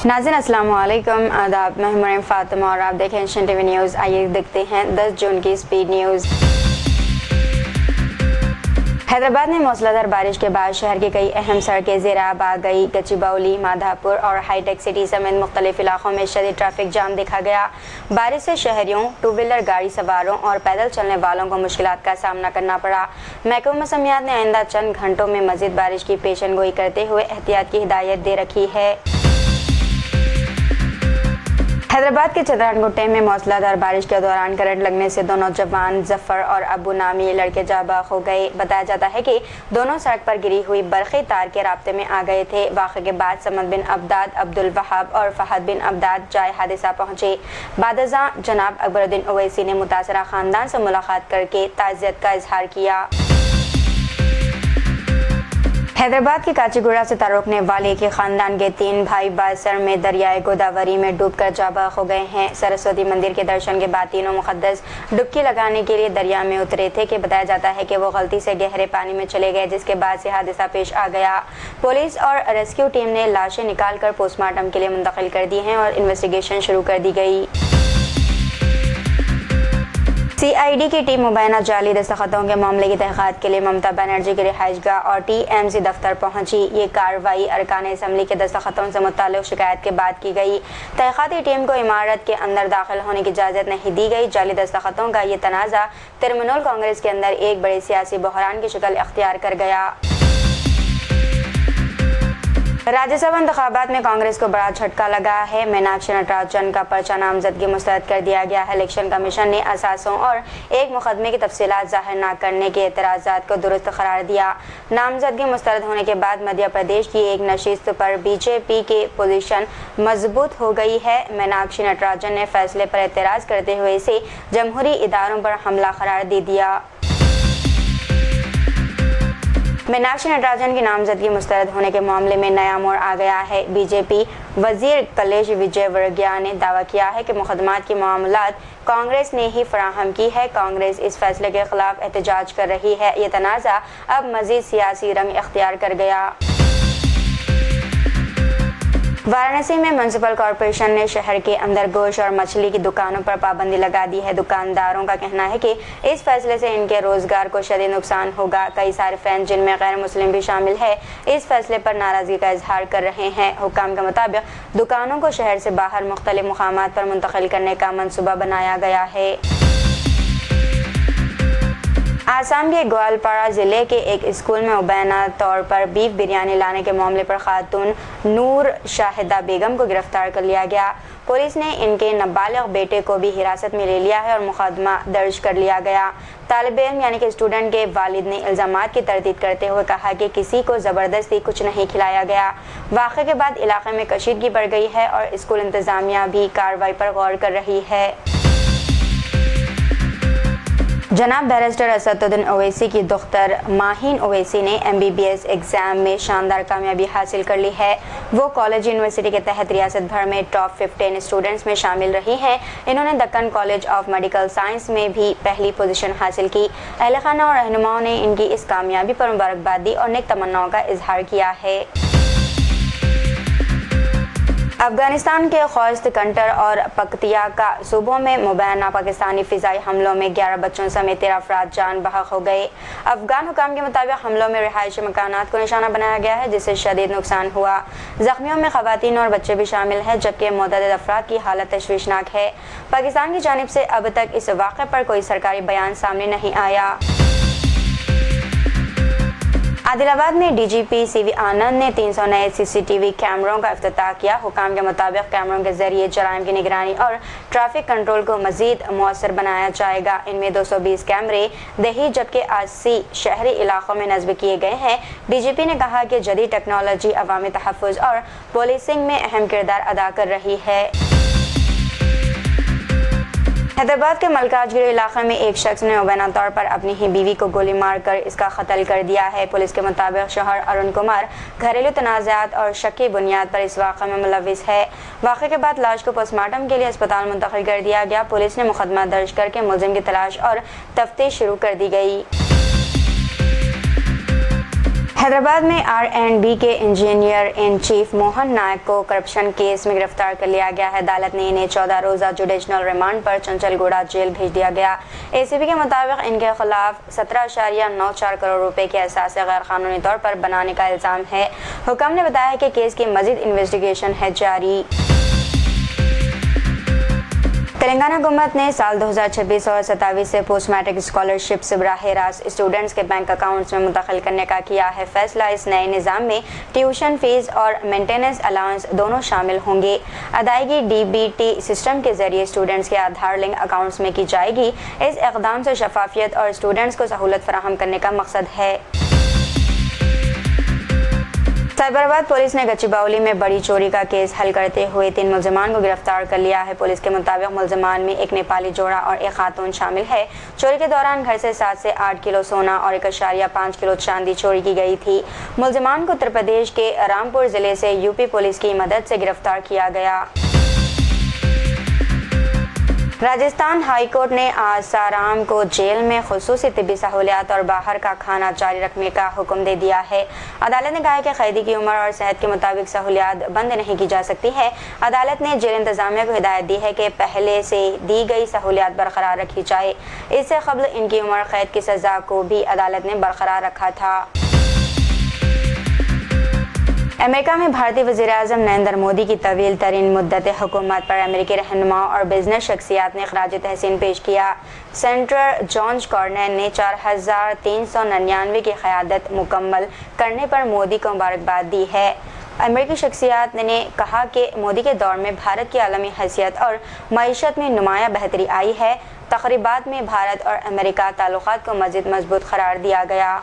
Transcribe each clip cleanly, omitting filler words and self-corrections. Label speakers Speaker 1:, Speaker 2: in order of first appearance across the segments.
Speaker 1: नाज़रीन अस्सलाम वालेकुम, आदाब। मैं मरियम फातिमा और आप देखें एशियन टीवी न्यूज़। आइए देखते हैं 10 जून की स्पीड न्यूज़। हैदराबाद में मूसलाधार बारिश के बाद शहर की कई अहम सड़कें ज़ेर-आब आ गई। गच्चीबौली, माधापुर और हाईटेक सिटी समेत मुख्तलिफ इलाकों में शदीद ट्रैफिक जाम देखा गया। बारिश से शहरियों, टू व्हीलर गाड़ी सवारों और पैदल चलने वालों को मुश्किलात का सामना करना पड़ा। महकमा मौसमियात ने आइंदा चंद घंटों में मज़ीद बारिश की पेशन गोई करते हुए एहतियात की हिदायत दे रखी है। हैदराबाद के चंद्रानगुट्टे में मूसलाधार बारिश के दौरान करंट लगने से दो नौजवान जफर और अबू नामी लड़के जाबाक हो गए। बताया जाता है कि दोनों सड़क पर गिरी हुई बरक़ी तार के राब्ते में आ गए थे। वाक़े के बाद समद बिन अब्दाद, अब्दुल वहाब और फहद बिन अब्दाद जाए हादसा पहुंचे। बादशाह जनाब अकबरुद्दीन ओवैसी ने मुतासरा ख़ानदान से मुलाकात करके ताज़ियत का इजहार किया। हैदराबाद की काचीगुड़ा से तारुकने वाले के खानदान के 3 भाई बासर में दरियाए गोदावरी में डूबकर जाबाक हो गए हैं। सरस्वती मंदिर के दर्शन के बाद तीनों मुक़द्दस डुबकी लगाने के लिए दरिया में उतरे थे कि बताया जाता है कि वो गलती से गहरे पानी में चले गए, जिसके बाद से हादसा पेश आ गया। पुलिस और रेस्क्यू टीम ने लाशें निकालकर पोस्टमार्टम के लिए मुंतकिल कर दी हैं और इन्वेस्टिगेशन शुरू कर दी गई। CID की टीम मुबैना जाली दस्तखतों के मामले की तहक़ीक़ात के लिए ममता बनर्जी के रिहाइशगाह और TMC दफ्तर पहुंची। ये कार्रवाई अरकान असम्बली के दस्तखतों से मुताल्लिक़ शिकायत के बाद की गई। तहक़ीक़ाती टीम को इमारत के अंदर दाखिल होने की इजाज़त नहीं दी गई। जाली दस्तखतों का ये तनाज़ा तृणमूल कांग्रेस के अंदर एक बड़े सियासी बहरान की शक्ल इख्तियार कर गया। राज्यसभा इंतखाबात में कांग्रेस को बड़ा झटका लगा है। मीनाक्षी नटराजन का पर्चा नामजदगी मुस्तरद कर दिया गया है। इलेक्शन कमीशन ने असासों और एक मुकदमे की तफसीलात जाहिर न करने के एतराज़ात को दुरुस्त करार दिया। नामजदगी मुस्तरद होने के बाद मध्य प्रदेश की एक नशिस्त पर BJP की पोजीशन मजबूत हो गई है। मीनाक्षी नटराजन ने फैसले पर एतराज़ करते हुए इसे जमहूरी इदारों पर हमला करार दे दिया। मीनाक्षी नटराजन की नामजदगी मुस्तरद होने के मामले में नया मोड़ आ गया है। BJP वजीर कलेश विजयवर्गीय ने दावा किया है कि मुकदमात की मामलात कांग्रेस ने ही फराहम की है। कांग्रेस इस फैसले के खिलाफ एहतजाज कर रही है। ये तनाज़ा अब मज़ीद सियासी रंग इख्तियार कर गया। वाराणसी में म्यूनसिपल कॉरपोरेशन ने शहर के अंदर गोश्त और मछली की दुकानों पर पाबंदी लगा दी है। दुकानदारों का कहना है कि इस फैसले से इनके रोजगार को शदीद नुकसान होगा। कई सारिफीन, जिनमें गैर मुस्लिम भी शामिल है, इस फैसले पर नाराजगी का इजहार कर रहे हैं। हुक्काम के मुताबिक दुकानों को शहर से बाहर मुख्तलिफ मुकामात पर मुंतकिल करने का मंसूबा बनाया गया है। आसाम के ग्वालपारा ज़िले के एक स्कूल में मुबैना तौर पर बीफ बिरयानी लाने के मामले पर खातून नूर शाहिदा बेगम को गिरफ्तार कर लिया गया। पुलिस ने इनके नाबालिग बेटे को भी हिरासत में ले लिया है और मुकदमा दर्ज कर लिया गया। तालिब इल्म यानी कि स्टूडेंट के वालिद ने इल्ज़ामात की तरदीद करते हुए कहा कि किसी को ज़बरदस्ती कुछ नहीं खिलाया गया। वाक़े के बाद इलाके में कशीदगी बढ़ गई है और स्कूल इंतज़ामिया भी कार्रवाई पर गौर कर रही है। जनाब बैरिस्टर असदुद्दीन ओवैसी की दुख्तर माहीन ओवैसी ने MBBS एग्ज़ाम में शानदार कामयाबी हासिल कर ली है। वो कॉलेज यूनिवर्सिटी के तहत रियासत भर में टॉप 15 स्टूडेंट्स में शामिल रही हैं। इन्होंने Deccan college of medical science में भी पहली पोजीशन हासिल की। अहले खाना और रहनुमाओं ने इनकी इस कामयाबी पर मुबारकबाद दी और नेक तमन्नाओं का इजहार किया है। अफगानिस्तान के ख्वास्त कंटर और पख्तियाका सूबों में मुबैना पाकिस्तानी फ़िज़ाई हमलों में 11 बच्चों समेत 13 अफराद जान बहक हो गए। अफगान हुकाम के मुताबिक हमलों में रिहायशी मकानात को निशाना बनाया गया है, जिससे शदीद नुकसान हुआ। ज़ख्मियों में ख़वातीन और बच्चे भी शामिल हैं, जबकि मुतअद्दिद अफराद की हालत तशवीशनाक है। पाकिस्तान की जानिब से अब तक इस वाक़े पर कोई सरकारी बयान सामने नहीं आया। आदिलाबाद में DGP CV आनंद ने 300 नए CCTV कैमरों का इफ्तिताह किया। हुकाम के मुताबिक कैमरों के जरिए जराइम की निगरानी और ट्रैफिक कंट्रोल को मजीद मौसर बनाया जाएगा। इनमें 220 कैमरे देही जबकि 80 शहरी इलाकों में नस्ब किए गए हैं। DGP ने कहा कि जदीद टेक्नोलॉजी अवामी तहफ़्फ़ुज़ और पुलिसिंग में अहम किरदार अदा कर रही है। हैदराबाद के मलकाजगिरी इलाके में एक शख्स ने मुबैना तौर पर अपनी ही बीवी को गोली मारकर इसका कत्ल कर दिया है। पुलिस के मुताबिक शोहर अरुण कुमार घरेलू तनाज़ात और शक की बुनियाद पर इस वाक़े में मुलविस है। वाक़े के बाद लाश को पोस्टमार्टम के लिए अस्पताल मुंतकिल कर दिया गया। पुलिस ने मुकदमा दर्ज करके मुलजिम की तलाश और तफ्तीश शुरू कर दी गई। हैदराबाद में R&B के इंजीनियर इन चीफ मोहन नायक को करप्शन केस में गिरफ्तार कर लिया गया है। अदालत ने इन्हें 14 रोजा जुडिशनल रिमांड पर चंचलगुड़ा जेल भेज दिया गया। ACB के मुताबिक इनके खिलाफ 17.94 करोड़ रुपए के असासे गैर कानूनी तौर पर बनाने का इल्जाम है। हुक्म ने बताया कि केस की मजीद इन्वेस्टिगेशन है जारी। तेलंगाना हुकूमत ने साल 2026 और 27 से पोस्ट मैट्रिक स्कॉलरशिप्स बराह रास्त स्टूडेंट्स के बैंक अकाउंट्स में मुंतकिल करने का किया है फैसला। इस नए निज़ाम में ट्यूशन फीस और मेंटेनेंस अलाउंस दोनों शामिल होंगे। अदायगी DBT सिस्टम के जरिए स्टूडेंट्स के आधार लिंक अकाउंट्स में की जाएगी। इस इक़दाम से शफाफियत और स्टूडेंट्स को सहूलत फराहम करने का मकसद है। साइबराबाद पुलिस ने गच्चीबावली में बड़ी चोरी का केस हल करते हुए 3 मुलजमान को गिरफ्तार कर लिया है। पुलिस के मुताबिक मुलजमान में एक नेपाली जोड़ा और एक खातून शामिल है। चोरी के दौरान घर से 7 से 8 किलो सोना और 1.5 किलो चांदी चोरी की गई थी। मुलजमान को उत्तर प्रदेश के रामपुर जिले से UP पुलिस की मदद से गिरफ्तार किया गया। राजस्थान हाई कोर्ट ने आसाराम को जेल में खुसूसी तिब्बी सहूलियात और बाहर का खाना जारी रखने का हुक्म दे दिया है। अदालत ने कहा है कि कैदी की उम्र और सेहत के मुताबिक सहूलियात बंद नहीं की जा सकती है। अदालत ने जेल इंतजामिया को हिदायत दी है कि पहले से दी गई सहूलियात बरकरार रखी जाए। इससे कबल इनकी उम्र कैद की सजा को भी अदालत ने बरकरार रखा था। अमेरिका में भारतीय वज़ीर-ए-आज़म नरेंद्र मोदी की तवील तरीन मुद्दत हुकूमत पर अमेरिकी रहनुमाओं और बिजनेस शख्सियात ने खराज तहसीन पेश किया। सेनेटर जॉर्ज कॉर्नर ने 4399 की क़यादत मुकम्मल करने पर मोदी को मुबारकबाद दी है। अमेरिकी शख्सियात ने कहा कि मोदी के दौर में भारत की आलमी हैसियत और मईशत में नुमाया बेहतरी आई है। तक़रीबात में भारत और अमेरिका ताल्लुकात को मज़ीद मजबूत करार दिया गया।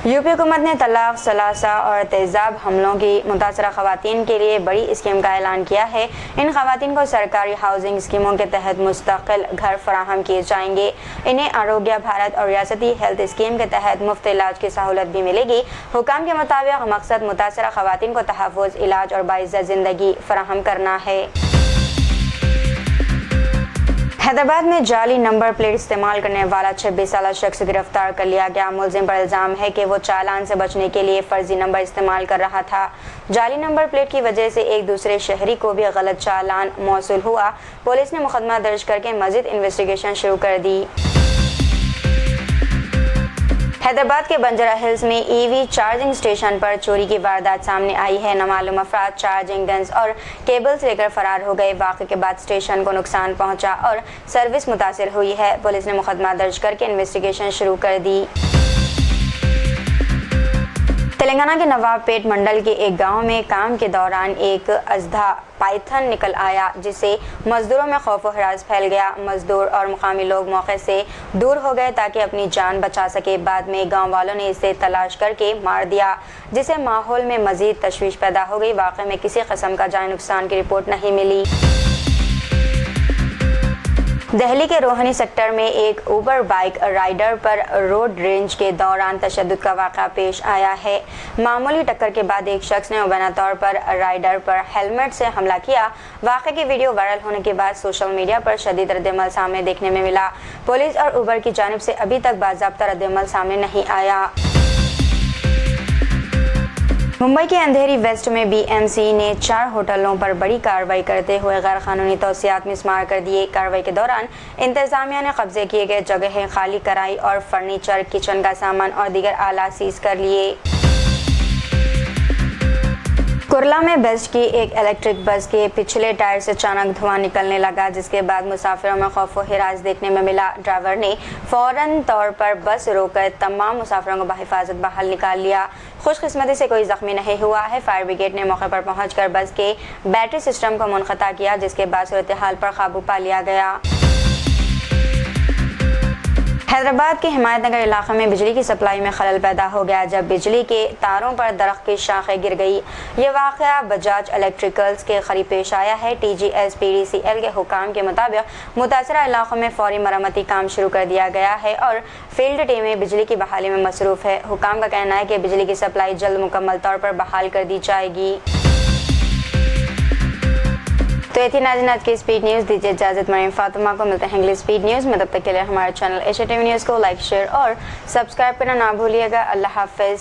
Speaker 1: UP हुकूमत ने तलाक, सलासा और तेज़ाब हमलों की मुतासरा ख़वातीन के लिए बड़ी स्कीम का ऐलान किया है। इन ख़वातीन को सरकारी हाउसिंग स्कीमों के तहत मुस्तकिल घर फराहम किए जाएंगे। इन्हें आरोग्य भारत और रियासती हेल्थ स्कीम के तहत मुफ्त इलाज की सहूलत भी मिलेगी। हुकाम के मुताबिक मकसद मुतासरा ख़वातीन को तहफ़्फ़ुज़, इलाज और बाइज़्ज़त ज़िंदगी फराहम करना है। हैदराबाद में जाली नंबर प्लेट इस्तेमाल करने वाला 26 साला शख्स गिरफ्तार कर लिया गया। मुलजिम पर इल्ज़ाम है कि वो चालान से बचने के लिए फर्जी नंबर इस्तेमाल कर रहा था। जाली नंबर प्लेट की वजह से एक दूसरे शहरी को भी गलत चालान मौसूल हुआ। पुलिस ने मुकदमा दर्ज करके मज़ीद इन्वेस्टिगेशन शुरू कर दी। हैदराबाद के बंजारा हिल्स में EV चार्जिंग स्टेशन पर चोरी की वारदात सामने आई है। नामालूम अफराद चार्जिंग गन्स और केबल्स लेकर फरार हो गए। वाक़े के बाद स्टेशन को नुकसान पहुंचा और सर्विस मुतासिर हुई है। पुलिस ने मुकदमा दर्ज करके इन्वेस्टिगेशन शुरू कर दी। तेलंगाना के नवाबपेट मंडल के एक गांव में काम के दौरान एक अजधा पाइथन निकल आया, जिससे मजदूरों में खौफ व हरास फैल गया। मजदूर और मुकामी लोग मौके से दूर हो गए ताकि अपनी जान बचा सके। बाद में गांव वालों ने इसे तलाश करके मार दिया, जिससे माहौल में मजीद तशवीश पैदा हो गई। वाक़े में किसी किस्म का जानी नुकसान की रिपोर्ट नहीं मिली। दिल्ली के रोहनी सेक्टर में एक ऊबर बाइक राइडर पर रोड रेंज के दौरान तशद्दुद का वाक़ा पेश आया है। मामूली टक्कर के बाद एक शख्स ने मुबैना तौर पर राइडर पर हेलमेट से हमला किया। वाक़े की वीडियो वायरल होने के बाद सोशल मीडिया पर शदीद रद्दअमल सामने देखने में मिला। पुलिस और ऊबर की जानिब से अभी तक बाज़ाब्ता रद्दअमल सामने नहीं आया। मुंबई के अंधेरी वेस्ट में BMC ने 4 होटलों पर बड़ी कार्रवाई करते हुए गैर कानूनी तौसियात मिसमार कर दिए। कार्रवाई के दौरान इंतजामिया ने कब्जे किए गए जगहें खाली कराई और फर्नीचर, किचन का सामान और दीगर आला सीज कर लिए। कुरला में बेस्ट की एक इलेक्ट्रिक बस के पिछले टायर से अचानक धुआं निकलने लगा, जिसके बाद मुसाफिरों में खौफ व हिरास देखने में मिला। ड्राइवर ने फौरन तौर पर बस रोककर तमाम मुसाफिरों को बहिफाजत बाहर निकाल लिया। खुशकिस्मती से कोई जख्मी नहीं हुआ है। फायर ब्रिगेड ने मौके पर पहुंचकर बस के बैटरी सिस्टम को मुनक़ता किया, जिसके बाद सूरत हाल पर काबू पा लिया गया। हैदराबाद के हिमायतनगर इलाके में बिजली की सप्लाई में खलल पैदा हो गया जब बिजली के तारों पर दरख्त की शाखें गिर गई। ये वाक़या बजाज इलेक्ट्रिकल्स के करीब पेश आया है। TGS PDCL के हुकाम के मुताबिक मुतासरा इलाकों में फौरी मरम्मती काम शुरू कर दिया गया है और फील्ड टीमें बिजली की बहाली में मसरूफ़ है। हुकाम का कहना है कि बिजली की सप्लाई जल्द मुकम्मल तौर पर बहाल कर दी जाएगी। तो ये थी नाज़रीन आज की स्पीड न्यूज़। दीजिए इजाज़त, मरीम फातिमा को। मिलते हैं अगली स्पीड न्यूज़ में, तब तक के लिए हमारे चैनल एशिया टीवी न्यूज़ को लाइक शेयर और सब्सक्राइब करना ना भूलिएगा। अल्लाह हाफिज़।